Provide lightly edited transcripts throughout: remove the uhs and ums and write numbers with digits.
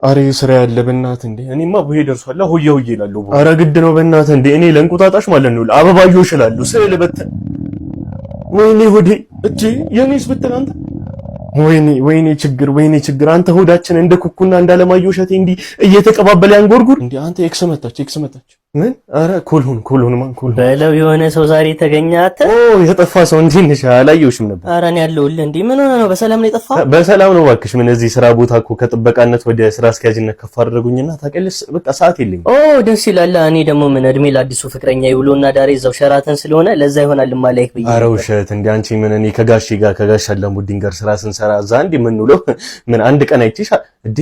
አሬ ስራ ያለ በእናት እንዴ እኔማ ብሄ ደርሷል ሆያ ሆዬ እላለሁ። አረ ግድ ነው በእናት እንዴ እኔ ለእንቁጣጣሽ ማለት ነው አበባዮ እችላለሁ ስዕል በተን ወይኔ ሆዴ እጄ የኔስ ብትል አንተ ወይኔ ችግር አንተ ሆዳችን እንደ ኩኩና እንዳለማየሁ እሸቴ እንዲ እየተቀባበለ ያንጎርጉር እንዴ አንተ ኤክስ መታች ምን አረ ኮልሆን ማን በለው የሆነ ሰው ዛሬ ተገኛተ የጠፋ ሰው እንዴ ነሽ አላየሁሽም ነበር። አረ እኔ ያለሁልህ እንዴ ምን ሆነ ነው በሰላም ነው የጠፋው? በሰላም ነው እባክሽ። ምን እዚህ ስራ ቦታ እኮ ከጥበቃነት ወደ ስራ አስኪያጅነት ከፍ አደረጉኝና ታቀልስ በቃ ሰዓት የለኝም። ደስ ይላል። እኔ ደግሞ ምን እድሜ ለአዲሱ ፍቅረኛ ይውሎና ዳሬ እዛው ሸራተን ስለሆነ ለዛ ይሆናል ማላይክ ብዬ። አረ ውሸት እንዴ አንቺ ምን እኔ ከጋሽ አለሙዲን ጋር ስራ ስንሰራ እዛ እንዴ ምን ውሎ ምን አንድ ቀን አይቼሽ እንዴ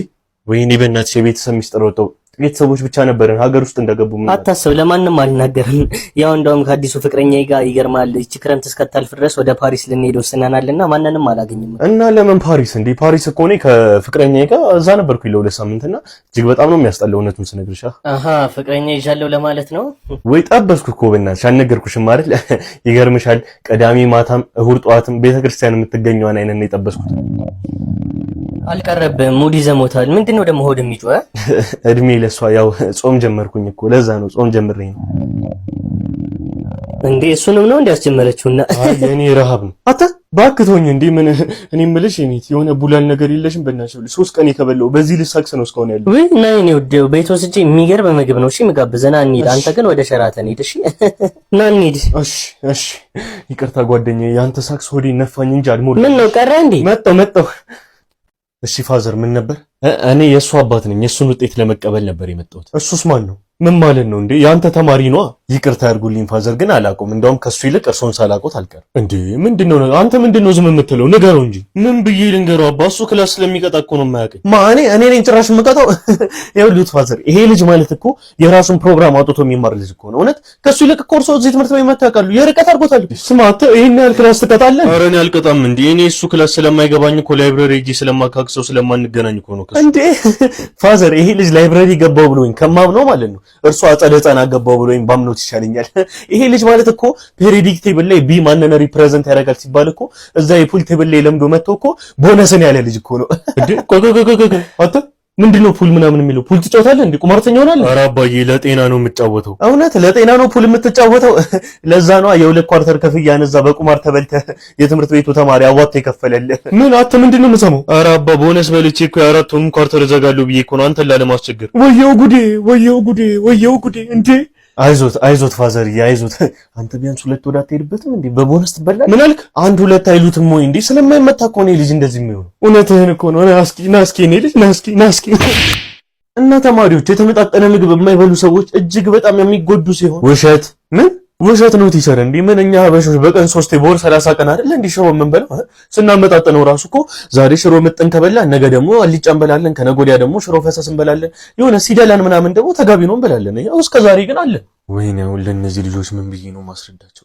ወይኔ በእናትሽ የቤተሰብ ሚስጥር ወጣው። ቤተሰቦች ብቻ ነበርን ሀገር ውስጥ እንደገቡ ምን አታስብ፣ ለማንም አልናገርም። ያው እንደውም ከአዲሱ ፍቅረኛዬ ጋር ይገርማል እቺ ክረምት እስከታልፍ ድረስ ወደ ፓሪስ ልንሄድ ወስነናልና ማንንም አላገኝም። እና ለምን ፓሪስ እንዴ? ፓሪስ እኮ እኔ ከፍቅረኛዬ ጋር እዛ ነበርኩኝ ለሁለት ሳምንትና እጅግ በጣም ነው የሚያስጠላው እውነቱን ስነግርሽ። ፍቅረኛ ይዣለሁ ለማለት ነው ወይ? ጠበስኩ እኮ በእናትሽ አልነገርኩሽም አይደል? ይገርምሻል ቅዳሜ ማታም እሁድ ጠዋትም ቤተክርስቲያን የምትገኘዋን አይነት ነው የጠበስኩት። አልቀረብም ሙድ ይዘሞታል። ምንድነው ደግሞ ሆድ የሚጮህ? እድሜ ለሷ ያው ጾም ጀመርኩኝ እኮ ለዛ ነው ጾም ጀምሬ ነው እንዴ። እሱንም ነው እንዲያስጀመረችውና የኔ ረሃብ ነው አታ ባክቶኝ እንዴ ምን እኔ ምልሽ እኔት የሆነ ቡላል ነገር የለሽም? በእናትሽ 3 ቀን የከበለው በዚህ ልሳክስ ነው እስካሁን ያለው። ወይ እና እኔ ወደው ቤት ወስጄ የሚገርም ምግብ ነው እሺ ምጋብዘና እንሂድ። አንተ ግን ወደ ሸራተን ሂድ እሺ። እና እንሂድ እሺ ይቅርታ ጓደኛዬ ያንተ ሳክስ ሆዴ ነፋኝ እንጂ አልሞላ። ምን ነው ቀረ እንዴ? መጣሁ እሺ ፋዘር ምን ነበር? እኔ የእሱ አባት ነኝ። የእሱን ውጤት ለመቀበል ነበር የመጣሁት። እሱስ ማን ነው? ምን ማለት ነው እንዴ? ያንተ ተማሪ ነዋ። ይቅርታ ያርጉልኝ ፋዘር ግን አላውቀውም። እንደውም ከሱ ይልቅ እርሶን ሳላውቀው አልቀርም። እንዴ ምንድነው አንተ ምንድነው ዝም የምትለው? ንገረው እንጂ። ምን ብዬ ልንገረው? አባ እሱ ክላስ ስለሚቀጣ እኮ ነው የማያውቀኝ። እኔ ነኝ ጭራሽ የምቀጣው? ይኸውልህ ፋዘር ይሄ ልጅ ማለት እኮ የራሱን ፕሮግራም አውጥቶ የሚማር ልጅ እኮ ነው። እውነት ከሱ ይልቅ እኮ እርሶ እዚህ ትምህርት ቤት መጥተው ያውቃሉ? የርቀት አድርጎታል። ስማ አንተ ይሄን ያህል ክላስ ትቀጣለህ? ኧረ እኔ አልቀጣም እንዴ። እኔ እሱ ክላስ ስለማይገባኝ እኮ ላይብረሪ ሄጄ ስለማካክሰው ስለማንገናኝ እኮ ነው። እንዴ ፋዘር ይሄ ልጅ ላይብረሪ ገባው ብሎኝ ከማምነው ማለት ነው እርሱ አጸደ ህፃናት ገባው ብሎኝ ባምኖት ይሻለኛል። ይሄ ልጅ ማለት እኮ ፔሪዲክ ቴብል ላይ ቢ ማንን ሪፕሬዘንት ያደርጋል ሲባል እኮ እዛ የፑል ቴብል ላይ ለምዶ መጥቶ እኮ ቦነስን ያለ ልጅ እኮ ነው። እንዴ አንተ ምንድነው ፑል ምናምን የሚለው? ፑል ትጫወታለህ እንዴ? ቁማርተኛ ሆናለህ? ኧረ አባዬ ለጤና ነው የምጫወተው። እውነት ለጤና ነው ፑል የምትጫወተው? ለዛ ነው የሁለት ኳርተር ክፍያን እዛ በቁማር ተበልተህ የትምህርት ቤቱ ተማሪ አዋጥቶ የከፈለልህ። ምን አንተ ምንድነው የምሰማው? ኧረ አባ ቦነስ በልቼ እኮ የአራቱን ኳርተር እዘጋለሁ ብዬ እኮ ነው አንተን ላለማስቸገር። ወየው ጉዴ እንዴ! አይዞት ፋዘር አይዞት። አንተ ቢያንስ 2 ወደ አትሄድበትም እንዴ? በቦነስ ትበላለህ። ምን አልክ? 1-2 አይሉትም ወይ እንዴ? ስለማይመታ እኮ ነው ልጅ እንደዚህ የሚሆነው። እውነትህን እኮ ነው። ናስኪ እኔ ልጅ ናስኪ። እና ተማሪዎች የተመጣጠነ ምግብ የማይበሉ ሰዎች እጅግ በጣም የሚጎዱ ሲሆን ውሸት ውሸት ነው ቲቸር። እንዴ ምን እኛ ሀበሾች በቀን 3 በወር 30 ቀን አይደል እንዴ ሽሮ የምንበላው? ስናመጣጥነው ራሱ እኮ ዛሬ ሽሮ ምጥን ከበላን ነገ ደግሞ አልጫ እንበላለን፣ ከነገ ወዲያ ደግሞ ሽሮ ፈሰስ እንበላለን፣ የሆነ ሲደላን ምናምን ደግሞ ተጋቢ ነው እንበላለን። ያው እስከ ዛሬ ግን አለ። ወይኔ ለእነዚህ ልጆች ምን ብዬ ነው ማስረዳቸው?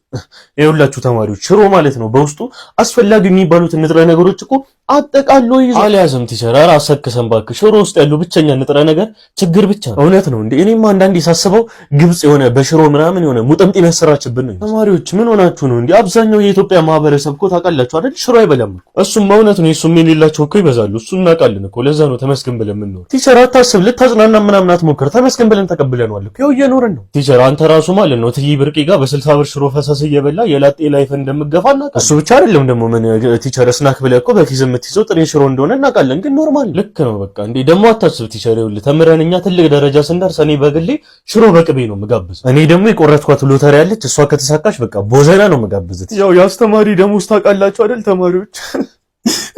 ይኸውላችሁ ተማሪዎች ሽሮ ማለት ነው በውስጡ አስፈላጊ የሚባሉት ንጥረ ነገሮች እኮ አጠቃሎ ይዞ አልያዘም ቲቸር። ኧረ አሰክሰን እባክህ። ሽሮ ውስጥ ያለው ብቸኛ ንጥረ ነገር ችግር ብቻ ነው። እውነት ነው እንዴ? እኔማ አንዳንዴ ሳስበው ግብጽ የሆነ በሽሮ ምናምን የሆነ ሙጠምጤም ያሰራችብን ነው። ተማሪዎች ምን ሆናችሁ ነው እንዴ? አብዛኛው የኢትዮጵያ ማህበረሰብ እኮ ታውቃላችሁ አይደል ሽሮ አይበላም እኮ። እሱም እውነት ነው። እሱም የሌላቸው እኮ ይበዛሉ። እሱ እናውቃለን እኮ። ለዛ ነው ተመስገን ብለን የምንኖር። ቲቸር አታስብ፣ ልታጽናና ምናምን አትሞክር። ተመስገን ብለን ተቀብለናል እኮ። ይኸው እየኖርን ነው ቲቸር። አንተ ራሱ ማለት ነው ትይ ብርቄ ጋር በ60 ብር ሽሮ ፈሰስ እየበላ የላጤ ላይፍ እንደምገፋና እሱ ብቻ አይደለም ደግሞ ምን ቲቸር ስናክ ብለህ እኮ በኪስ የምትይዘው ጥሬ ሽሮ እንደሆነ እናውቃለን። ግን ኖርማል ልክ ነው በቃ። እንዴ ደግሞ አታስብ ቲቸር፣ ይኸውልህ ተምረን እኛ ትልቅ ደረጃ ስንደርስ እኔ በግሌ ሽሮ በቅቤ ነው የምጋብዝ። እኔ ደግሞ የቆረጥኳት ሎተሪ ያለች እሷ ከተሳካች በቃ ቦዘና ነው የምጋብዝ። ያው የአስተማሪ ደሞዝ ታውቃላችሁ አይደል ተማሪዎች?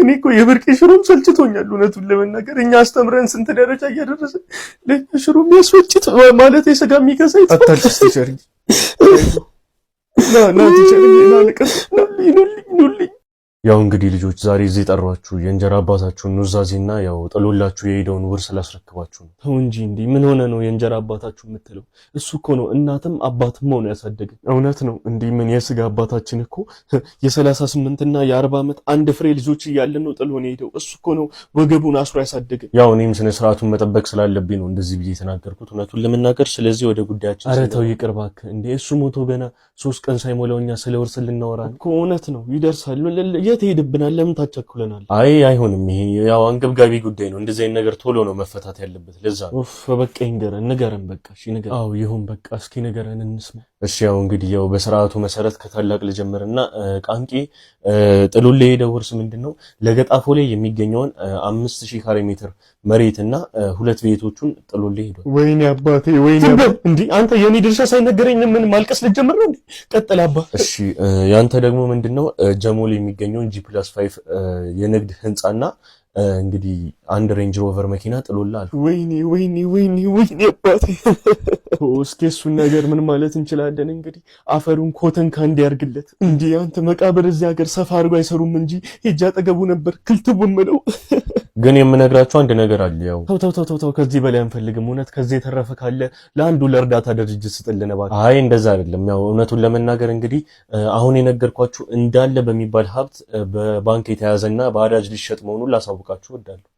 እኔ እኮ የብርቄ ሽሮም ሰልችቶኛል እውነቱን ለመናገር። እኛ አስተምረን ስንት ደረጃ እያደረሰ ለሽሮ የሚያስፈጭት ማለት የስጋ የሚገዛይ አታልቅስ ቲቸር። ና ቲቸር ኑልኝ። ያው እንግዲህ ልጆች ዛሬ እዚህ ጠሯችሁ የእንጀራ አባታችሁን ኑዛዜና ያው ጥሎላችሁ የሄደውን ውርስ ላስረክባችሁ ነው። ተው እንጂ እንዴ ምን ሆነ ነው የእንጀራ አባታችሁ የምትለው? እሱ እኮ ነው እናትም አባትም ሆኖ ያሳደገን። እውነት ነው እንዴ ምን የስጋ አባታችን እኮ የ38 እና የ40 ዓመት አንድ ፍሬ ልጆች እያለን ነው ጥሎን ሄደው። እሱ እኮ ነው ወገቡን አስሮ ያሳደገን። ያው እኔም ስነ ስርዓቱን መጠበቅ ስላለብኝ ነው እንደዚህ ብዬ የተናገርኩት እውነቱን ለመናገር። ስለዚህ ወደ ጉዳያችን። ኧረ ተው ይቅር እባክህ እንዴ እሱ ሞቶ ገና 3 ቀን ሳይሞላው እኛ ስለ ውርስ ልናወራ እኮ። እውነት ነው ይደርሳል። የት ሄድብናል? ለምን ታቸኩለናል? አይ አይሆንም። ይሄ ያው አንገብጋቢ ጉዳይ ነው። እንደዚህ አይነት ነገር ቶሎ ነው መፈታት ያለበት። ለዛ ኡፍ በቃ ንገረን በቃ እሺ ንገረን። አዎ ይሁን በቃ እስኪ ንገረን እንስማ። እሺ ያው እንግዲህ ያው በስርዓቱ መሰረት ከታላቅ ልጀምርና ቃንቂ ጥሎሌ የሄደው ውርስ ምንድነው ለገጣፎ ላይ የሚገኘውን 5000 ካሬ ሜትር መሬትና ሁለት ቤቶቹን ጥሎሌ ሄዷል። ወይኔ አባቴ ወይኔ እንዴ አንተ የኔ ድርሻ ሳይነገረኝ ምን ማልቀስ ልጀምር ነው እንዴ? ቀጥል አባ። እሺ ያንተ ደግሞ ምንድነው ጀሞል የሚገኘውን G+5 የንግድ ህንጻና እንግዲህ አንድ ሬንጅ ሮቨር መኪና ጥሎላል። ወይኔ አባቴ እስኪ እሱን ነገር ምን ማለት እንችላለን? እንግዲህ አፈሩን ኮተን ካንዲ ያርግለት። እንዴ አንተ መቃብር እዚህ ሀገር ሰፋ አድርጎ አይሰሩም እንጂ ሄጄ አጠገቡ ነበር ክልትቡም ነው። ግን የምነግራችሁ አንድ ነገር አለ። ያው ተው ከዚህ በላይ አንፈልግም። እውነት ከዚህ የተረፈ ካለ ለአንዱ ለእርዳታ ድርጅት ስጥልን እባክህ። አይ እንደዛ አይደለም። ያው እውነቱን ለመናገር እንግዲህ አሁን የነገርኳችሁ እንዳለ በሚባል ሀብት በባንክ የተያዘና በአዳጅ ሊሸጥ መሆኑን ላሳውቃችሁ እወዳለሁ።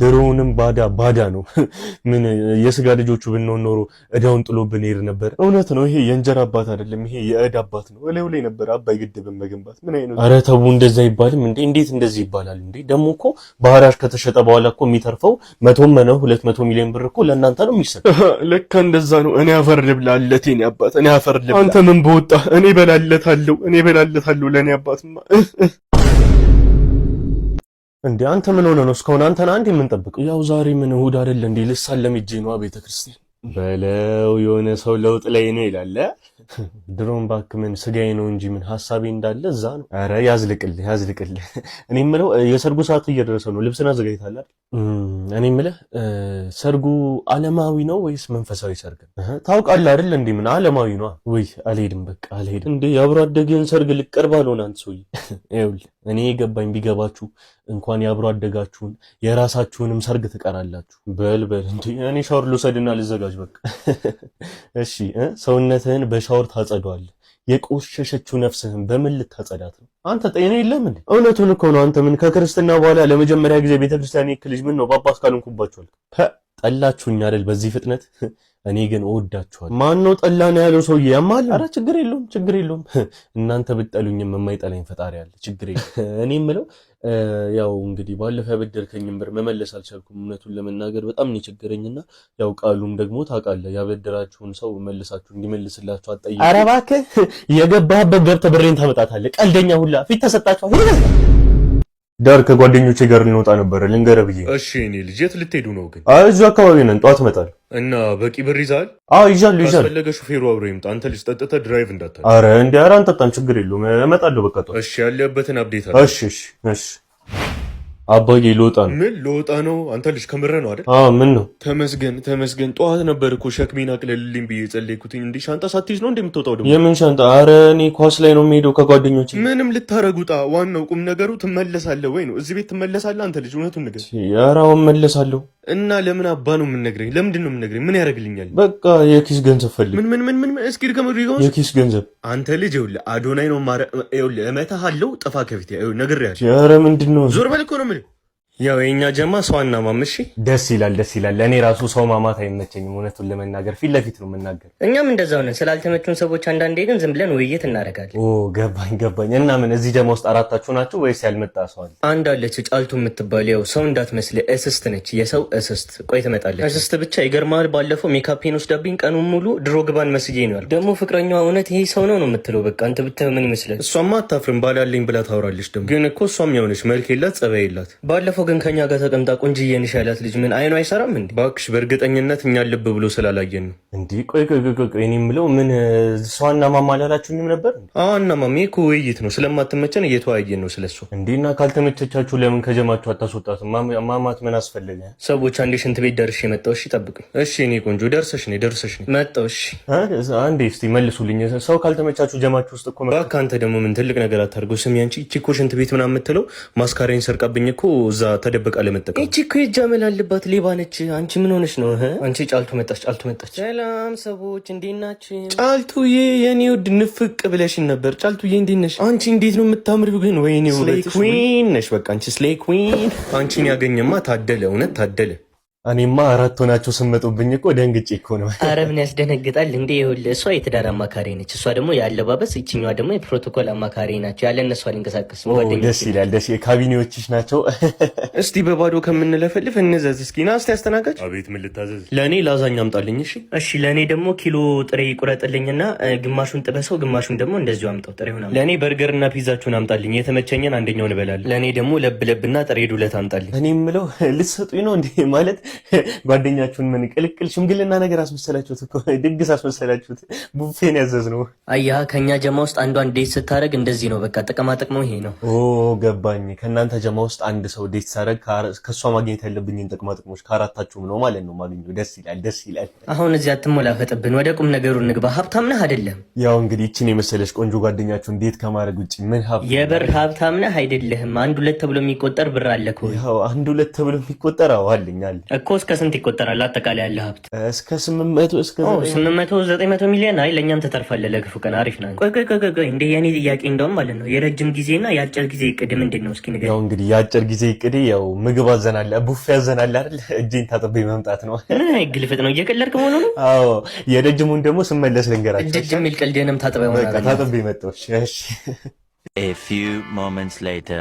ድሮውንም ባዳ ነው። ምን የስጋ ልጆቹ ብንሆን ኖሮ እዳውን ጥሎብን ሄድ ነበር። እውነት ነው። ይሄ የእንጀራ አባት አይደለም፣ ይሄ የእዳ አባት ነው። እላዩ ላይ ነበር አባይ ግድብን መገንባት። ምን አይነት ኧረ ተው እንደዛ አይባልም እንዴ! እንዴት እንደዚህ ይባላል እንዴ? ደግሞ እኮ ባህራሽ ከተሸጠ በኋላ እኮ የሚተርፈው 200 ሚሊዮን ብር እኮ ለእናንተ ነው የሚሰጠው። ለካ እንደዛ ነው። እኔ አፈር ልብላለት የኔ አባት፣ እኔ አፈር ልብላ። አንተ ምን በወጣ እኔ በላለታለሁ ለኔ አባትማ። እንዴ አንተ ምን ሆነ ነው? እስካሁን አንተና አንዴ የምንጠብቀው? ያው ዛሬ ምን እሑድ አይደል እንዴ? ልሳለም ሂጄ ነው ቤተክርስቲያን በለው። የሆነ ሰው ለውጥ ላይ ነው ይላል። ድሮም እባክህ ምን ስጋዬ ነው እንጂ ምን ሐሳቤ እንዳለ እዛ ነው። አረ ያዝልቅልህ። እኔ የምለው የሰርጉ ሰዓት እየደረሰ ነው። ልብስና አዘጋጅተሃል አይደል? እኔ የምለው ሰርጉ ዓለማዊ ነው ወይስ መንፈሳዊ ሰርግ? ታውቃለህ አይደል እንዴ? ምን ዓለማዊ ነው? ወይ አልሄድም፣ በቃ አልሄድም። እንዴ የአብሮ አደገን ሰርግ ልቀርብ አልሆነ አንተ ሰውዬ። ይኸውልህ እኔ የገባኝ ቢገባችሁ እንኳን የአብሮ አደጋችሁን የራሳችሁንም ሰርግ ትቀራላችሁ። በል እንዴ እኔ ሻወር ልውሰድና ልዘጋጅ በቃ። እሺ ሰውነትህን በሻወር ታጸዳዋለህ። የቆሸሸችው ነፍስህን በምን ልታጸዳት ነው? አንተ ጤና የለም እንዴ? እውነቱን እኮ ነው። አንተ ምን ከክርስትና በኋላ ለመጀመሪያ ጊዜ ቤተክርስቲያን ልጅ ምን ነው ጳጳስ ካልንኩባችኋል? ጠላችሁኝ አይደል በዚህ ፍጥነት? እኔ ግን እወዳችኋለሁ። ማን ነው ጠላ ነው ያለው ሰውዬ? ያማል። አረ ችግር የለውም። እናንተ ብትጠሉኝም የማይጠላኝ ፈጣሪ አለ። ችግር የለም። እኔ የምለው ያው እንግዲህ ባለፈው ያበደርከኝን ብር መመለስ አልቻልኩም። እውነቱን ለመናገር በጣም ነው የቸገረኝና ያው ቃሉም ደግሞ ታውቃለህ፣ ያበደራችሁን ሰው መልሳችሁ እንዲመልስላችሁ አጠይቁ። አረ እባክህ የገባህበት ገብተህ ብሬን ታመጣታለህ። ቀልደኛ ሁላ ፊት ተሰጣችሁ። ዳር ከጓደኞቼ ጋር ልንወጣ ነበር ልንገርህ ብዬ። እሺ እኔ ልጅ የት ልትሄዱ ነው ግን? እዚሁ አካባቢ ነን፣ ጠዋት እመጣለሁ። እና በቂ ብር ይዛል? አዎ ይዣለሁ። ካስፈለገ ሹፌሩ አብሮ ይምጣ። አንተ ልጅ ጠጥተህ ድራይቭ እንዳታደርግ። ኧረ አንጠጣም፣ ችግር የለውም እመጣለሁ በቃ ጠዋት። እሺ ያለበትን አፕዴት አለ። እሺ አባዬ ልወጣ ነው። ምን ልወጣ ነው? አንተ ልጅ ከምረህ ነው አይደል? አዎ ምን ነው? ተመስገን። ጠዋት ነበር እኮ ሸክሜን አቅልልልኝ ብዬ ጸለይኩትኝ። እንዴ ሻንጣ ሳትይዝ ነው እንደምትወጣው? ደግሞ የምን ሻንጣ? አረ እኔ ኳስ ላይ ነው የምሄደው ከጓደኞቼ። ምንም ልታረጉጣ፣ ዋናው ቁም ነገሩ ትመለሳለህ ወይ ነው። እዚህ ቤት ትመለሳለህ አንተ ልጅ? እውነቱን ንገር። ኧረ አዎ እመለሳለሁ። እና ለምን አባ ነው የምንነግረኝ? ለምንድን ነው የምንነግረኝ? ምን ያደርግልኛል? በቃ የኪስ ገንዘብ ፈልግ። ምን እስኪ ድገም። የኪስ ገንዘብ አንተ ልጅ ይኸውልህ፣ አዶናይ ነው ማረ። ይኸውልህ እመታሃለሁ፣ ጥፋ ከፊቴ። ይኸውልህ ነግሬሃለሁ። ኧረ ምንድን ነው? ዞር በል እኮ ነው የምልህ። ያው የኛ ጀማ ሰው አናማም። እሺ ደስ ይላል። ለእኔ ራሱ ሰው ማማት አይመቸኝም። እውነቱን ለመናገር ፊት ለፊት ነው የምናገር። እኛም እንደዛው ነን። ስላልተመቹን ሰዎች አንዳንዴ ግን ዝም ብለን ውይይት እናደርጋለን። ኦ ገባኝ። እና ምን እዚህ ጀማ ውስጥ አራታችሁ ናችሁ ወይስ ያልመጣ ሰው አለ? አንድ አለች ጫልቱ የምትባል ያው ሰው እንዳትመስል እስስት ነች። የሰው እስስት። ቆይ ትመጣለች። እስስት ብቻ ይገርማል። ባለፈው ሜካፔን ወስዳብኝ ቀኑን ሙሉ ድሮ ግባን መስዬ ነው ያልኩት። ደግሞ ፍቅረኛዋ እውነት ይሄ ሰው ነው የምትለው። በቃ አንተ ብታይ ምን ይመስላል? እሷማ አታፍርም ባላለኝ ብላ ታወራለች። ደግሞ ግን እኮ እሷም የሆነች መልክ የላት ጸባይ የላት። ባለፈው ግን ከኛ ጋር ተቀምጣ ቆንጅዬ ነሽ ያላት ልጅ ምን አይኑ አይሰራም እንዴ? እባክሽ በእርግጠኝነት እኛን ልብ ብሎ ስላላየን ነው እንዴ። ቆይ እኔ የምለው ምን እሷና ማማ አላላችሁኝም ነበር? እና ማሚ እኮ ውይይት ነው ስለማትመቸን እየተወያየን ነው ስለሱ። እንዴና ካልተመቸቻችሁ ለምን ከጀማችሁ አታስወጣትም? ማማት ምን አስፈለገ? ሰዎች አንዴ ሽንት ቤት ደርሼ መጣሁ። እሺ ጠብቁኝ። እሺ እኔ ቆንጆ ደርሰሽ ነኝ መጣሁ። እሺ አንዴ እስቲ መልሱልኝ። ሰው ካልተመቻችሁ ጀማችሁ ውስጥ እኮ እባክህ አንተ ደግሞ ምን ትልቅ ነገር አታርገው። ስሚ አንቺ እቺ እኮ ሽንት ቤት ምናምን የምትለው ማስካሬን ሰርቃብኝ እኮ እዛ ተደብቃ ለመጠቀም እቺ እኮ የጃመል አለባት ሌባ ነች። አንቺ ምን ሆነሽ ነው? አንቺ ጫልቱ መጣች። ሰላም ሰዎች እንዴት ናችሁ? ጫልቱዬ የኔ ውድ ንፍቅ ብለሽን ነበር። ጫልቱዬ እንዴት ነሽ? አንቺ እንዴት ነው የምታምሪው ግን። ወይኔ ውበት ኩዊን ነሽ። በቃ አንቺ ስሌይ ኩዊን። አንቺን ያገኘማ ታደለ፣ እውነት ታደለ። እኔማ አራት ሆናችሁ ስመጡብኝ እኮ ደንግጬ እኮ ነው። ኧረ ምን ያስደነግጣል እንዴ? ይኸውልህ እሷ የትዳር አማካሪ ነች፣ እሷ ደግሞ የአለባበስ፣ ይችኛዋ ደግሞ የፕሮቶኮል አማካሪ ናቸው። ያለ እነሱ አልንቀሳቀስ። ደስ ይላል። ደስ ካቢኔዎችሽ ናቸው። እስቲ በባዶ ከምንለፈልፍ እንዘዝ። እስኪ ና እስቲ አስተናጋጅ። አቤት ምን ልታዘዝ? ለእኔ ላዛኛ አምጣልኝ። እሺ እሺ። ለእኔ ደግሞ ኪሎ ጥሬ ቁረጥልኝና ግማሹን ጥበሰው፣ ግማሹን ደግሞ እንደዚሁ አምጣው። ጥሬ ሆና ለእኔ በርገርና ፒዛችሁን አምጣልኝ። የተመቸኘን አንደኛውን እበላለሁ። ለእኔ ደግሞ ለብለብና ጥሬ ዱለት አምጣልኝ። እኔ የምለው ልትሰጡኝ ነው እንዴ? ማለት ጓደኛችሁን ምን ቅልቅል ሽምግልና ነገር አስመሰላችሁት እኮ ድግስ አስመሰላችሁት። ቡፌን ያዘዝ ነው። አያ ከኛ ጀማ ውስጥ አንዷን ዴት ስታደርግ እንደዚህ ነው። በቃ ጥቅማ ጥቅሙ ይሄ ነው። ኦ ገባኝ። ከእናንተ ጀማ ውስጥ አንድ ሰው ዴት ሳደርግ ከእሷ ማግኘት ያለብኝን ጥቅማ ጥቅሞች ከአራታችሁም ነው ማለት ነው ማግኘው። ደስ ይላል፣ ደስ ይላል። አሁን እዚህ አትሞላፈጥብን፣ ወደ ቁም ነገሩ እንግባ። ሀብታም ነህ አይደለም? ያው እንግዲህ ይችን የመሰለች ቆንጆ ጓደኛችሁን ዴት ከማድረግ ውጭ ምን የብር ሀብታም ነህ አይደለህም? አንድ ሁለት ተብሎ የሚቆጠር ብር አለ እኮ። ያው አንድ ሁለት ተብሎ የሚቆጠር አለኝ እኮ። እስከ ስንት ይቆጠራል አጠቃላይ ያለ ሀብት? እስከ 800 900 ሚሊዮን። አይ ለእኛም ተተርፋለህ ለክፉ ቀን። አሪፍ ነው። ቆይ እንደ የኔ ጥያቄ እንደውም ማለት ነው የረጅም ጊዜና የአጭር ጊዜ እቅድ ምንድን ነው? እስኪ ንገረኝ። ያው እንግዲህ የአጭር ጊዜ እቅዴ ያው ምግብ አዘናለ ቡፌ ያዘናለ አይደል? እጄን ታጥቤ መምጣት ነው። ግልፍጥ ነው። እየቀለድክ መሆኑ ነው? አዎ። የረጅሙን ደግሞ ስመለስ ልንገራቸው። እጅ የሚል ቀልድህንም ታጥበህ ሆነ። በቃ ታጥቤ መጣሁ። እሺ። A few moments later.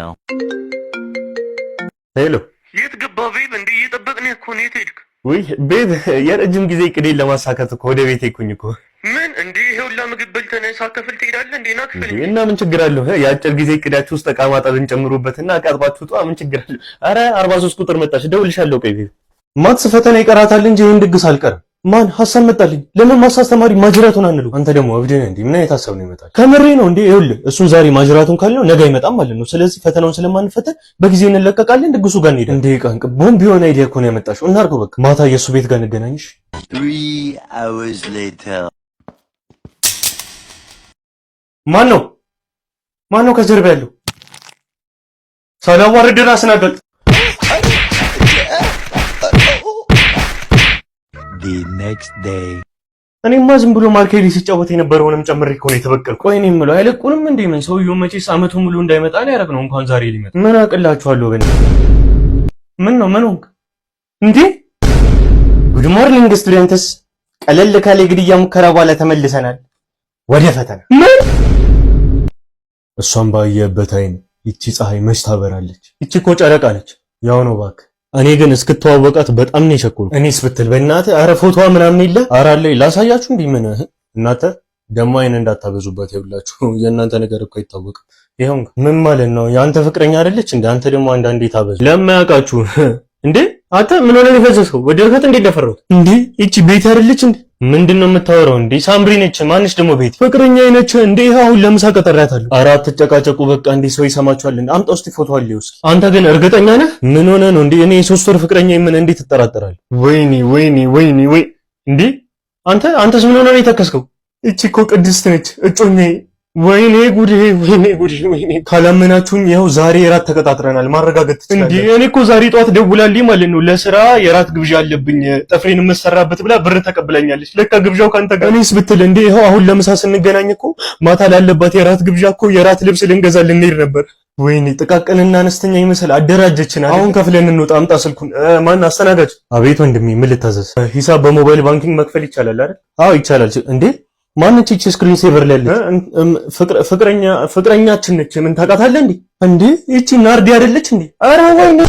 ሄሎ፣ የት ገባ ቤብ? እንዴ እየጠበቅን እኮ ነው። የት ሄድክ? ወይ ቤብ፣ የረጅም ጊዜ እቅዴን ለማሳካት እኮ ወደ ቤቴ እኮኝ እኮ። ምን እንዴ? ይሄውላ ምግብ በልተህ ሳከፍል ትሄዳለህ እንዴ? ና ክፍል እና ምን ችግር አለው? የአጭር ጊዜ እቅዳችሁ ውስጥ ዕቃ ማጠብን ጨምሩበትና አቃጥባችሁ ጧ። ምን ችግር አለው? አረ 43 ቁጥር መጣች፣ እደውልልሻለሁ። ቆይ ቤብ፣ ማትስ ፈተና ይቀራታል እንጂ ይሄን ድግስ አልቀርም። ማን ሐሳብ መጣልኝ? ለምን ማሳስተማሪ ማጅራቱን አንሉ? አንተ ደግሞ እብድ ነህ እንዴ? ምን አይነት ሐሳብ ነው ይመጣል? ከምሬ ነው እንዴ? ይኸውልህ እሱን ዛሬ ማጅራቱን ካልነው ነገ አይመጣም ማለት ነው። ስለዚህ ፈተናውን ስለማንፈተን በጊዜ እንለቀቃለን፣ ድግሱ ጋር እንሄዳለን። እንዴ ቃንቅ ቦምብ የሆነ አይዲያ እኮ ነው ያመጣሽው። እናድርገው በቃ። ማታ የእሱ ቤት ጋር እንገናኝሽ። 3 hours later. ማን ነው ከጀርባ ያለው? ሳላዋርድ ራስን አጋልጥ። The next day. እኔማ ዝም ብሎ ማርኬሊ ሲጫወት የነበረውንም ጨምሬ እኮ ነው የተበቀልኩ። ቆይ እኔ የምለው አይለቁንም እንዴ? ምን ሰውየው መቼስ ዓመቱ ሙሉ እንዳይመጣ ነው ያደረግነው። እንኳን ዛሬ ሊመጣ ምን አቅላችኋለሁ። ግን ምን ሆንክ እንዴ? ጉድ ሞርኒንግ ስቱደንትስ። ቀለል ካለ ግድያ ሙከራ በኋላ ተመልሰናል ወደ ፈተና። ምን እሷን ባየበት አይን ይቺ ፀሐይ መች ታበራለች? ይቺ እኮ ጨረቃ ነች። ያው ነው እባክህ። እኔ ግን እስክተዋወቃት በጣም ነው የቸኮልኩ። እኔስ ብትል በእናትህ ኧረ ፎቶዋ ምናምን የለ አራለ ላሳያችሁ። እንዴ ምን እናንተ ደሞ አይን እንዳታበዙበት ይብላችሁ። የእናንተ ነገር እኮ አይታወቅም። ይሄው ምን ማለት ነው? የአንተ ፍቅረኛ አይደለች እንዴ? አንተ ደግሞ አንዳንዴ ታበዙ። ለማያውቃችሁ እንዴ አንተ ምን ሆነ የፈዘሰው? ወደድከት እንዴ? ደፈረው እንዴ? እቺ ቤት አይደለች እንዴ? ምንድነው የምታወራው እንዴ? ሳምሪ ነች። ማንሽ ደግሞ ቤት ፍቅረኛ ነች እንዴ? አሁን ለምሳ ቀጠራታለሁ። ኧረ አትጨቃጨቁ በቃ። እንዴ ሰው ይሰማችኋል። አምጣው እስቲ ፎቶ አለ እስኪ። አንተ ግን እርግጠኛ ነህ? ምን ሆነ ነው እንዴ? እኔ የ3 ወር ፍቅረኛ ምን እንዴት ትጠራጠራለህ? ወይኔ እንዴ አንተስ ምን ሆነ ነው የተከስከው? እቺ እኮ ቅድስት ነች እጮኛዬ። ወይኔ ጉዴ! ካላመናችሁኝ ይኸው ዛሬ የራት ተቀጣጥረናል። ማረጋገጥ ትችላለህ እንዴ? እኔ እኮ ዛሬ ጧት ደውላልኝ ማለት ነው ለስራ የራት ግብዣ አለብኝ ጥፍሬን የምሰራበት ብላ ብር ተቀብላኛለች። ለካ ግብዣው ካንተ ጋር። እኔስ ብትል እንዴ ይኸው አሁን ለምሳ ስንገናኝ እኮ ማታ ላለባት የራት ግብዣ እኮ የራት ልብስ ልንገዛ ልንሄድ ነበር። ወይኔ ጥቃቅንና አነስተኛ ይመስል አደራጀችን። አሁን ከፍለን እንውጣ። አምጣ ስልኩን። ማን አስተናጋጅ? አቤት ወንድሜ ምን ልታዘዝ? ሂሳብ በሞባይል ባንኪንግ መክፈል ይቻላል አይደል? አዎ ይቻላል። እንዴ ማነች እቺ ስክሪን ሴቨር ላይ ያለች? ፍቅረኛችን ነች። ምን ታውቃታለህ እንዴ? እንዴ እቺ ናርዲ አይደለች እንዴ? ኧረ ወይኔ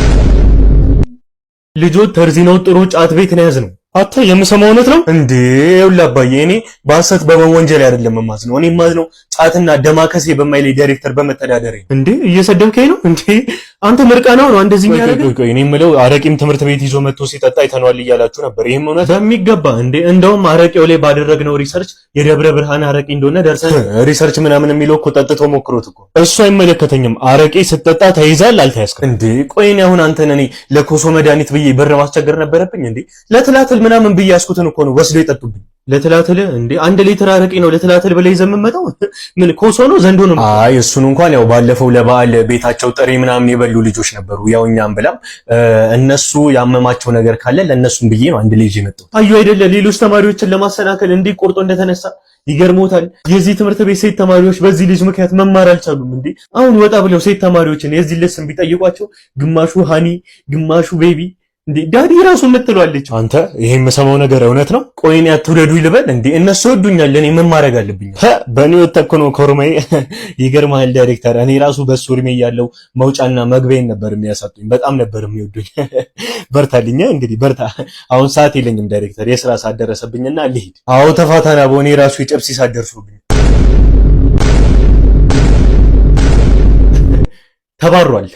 ልጆች ተርዚነው ጥሩ ጫት ቤት ነው ያዝነው። አታ የምሰማው እውነት ነው እንዴ? ይኸውልህ አባዬ እኔ በሐሰት በመወንጀል አይደለም የማዝነው። እኔ የማዝነው ጫትና ደማከሴ በማይሌ ዳይሬክተር በመተዳደሬ። እንዴ እየሰደብከኝ ነው እንዴ? አንተ ምርቃናው ነው እንደዚህ የሚያደርገው? ቆይ እኔ የምለው አረቂም ትምህርት ቤት ይዞ መጥቶ ሲጠጣ አይተነዋል እያላችሁ ነበር። ይሄም እውነት በሚገባ እንዴ? እንደውም አረቂው ላይ ባደረግነው ሪሰርች የደብረ ብርሃን አረቂ እንደሆነ ደርሰን ሪሰርች ምናምን የሚለው እኮ ጠጥቶ ሞክሮት እኮ። እሱ አይመለከተኝም። አረቂ ስትጠጣ ተይዛል አልተያዝክም እንዴ? ቆይ እኔ አሁን አንተን እኔ ለኮሶ መድኃኒት ብዬ ብር ማስቸገር ነበረብኝ እንዴ? ለትላትል ምናምን ብዬ ያስኩትን እኮ ነው ወስዶ ይጠጡብኝ። ለትላትል እንዴ 1 ሊትር አረቂ ነው ለትላትል ብለህ ይዘምመጣው? ምን ኮሶ ነው ዘንዶ ነው? አይ እሱን እንኳን ያው ባለፈው ለበዓል ቤታቸው ጥሬ ምናምን የበሉ ልጆች ነበሩ። ያው እኛም ብላም እነሱ ያመማቸው ነገር ካለ ለነሱም ብዬ ነው 1 ልጅ የመጣው። አዩ አይደለ ሌሎች ተማሪዎችን ለማሰናከል እንዴ ቆርጦ እንደተነሳ ይገርሞታል። የዚህ ትምህርት ቤት ሴት ተማሪዎች በዚህ ልጅ ምክንያት መማር አልቻሉም እንዴ። አሁን ወጣ ብለው ሴት ተማሪዎችን የዚህ ልጅ ስም ቢጠይቋቸው ግማሹ ሃኒ ግማሹ ቤቢ እንዴ ዳዲ ራሱ የምትለዋለች። አንተ ይሄ የምሰማው ነገር እውነት ነው? ቆይ እኔ አትውደዱኝ ልበል እንዴ? እነሱ ወዱኛል፣ እኔ ምን ማድረግ አለብኝ? በእኔ ወተኮ ነው ኮርማዬ። ይገርማል ዳይሬክተር፣ እኔ ራሱ በሱ እድሜ ያለው መውጫና መግቢያን ነበር የሚያሳጡኝ። በጣም ነበር የሚወዱኝ። በርታልኝ እንግዲህ በርታ። አሁን ሰዓት የለኝም ዳይሬክተር፣ የስራ ሰዓት ደረሰብኝና ልሂድ። አዎ ተፋታና በእኔ ራሱ የጨብሲ ሰዓት ደርሶብኝ ተባሯል።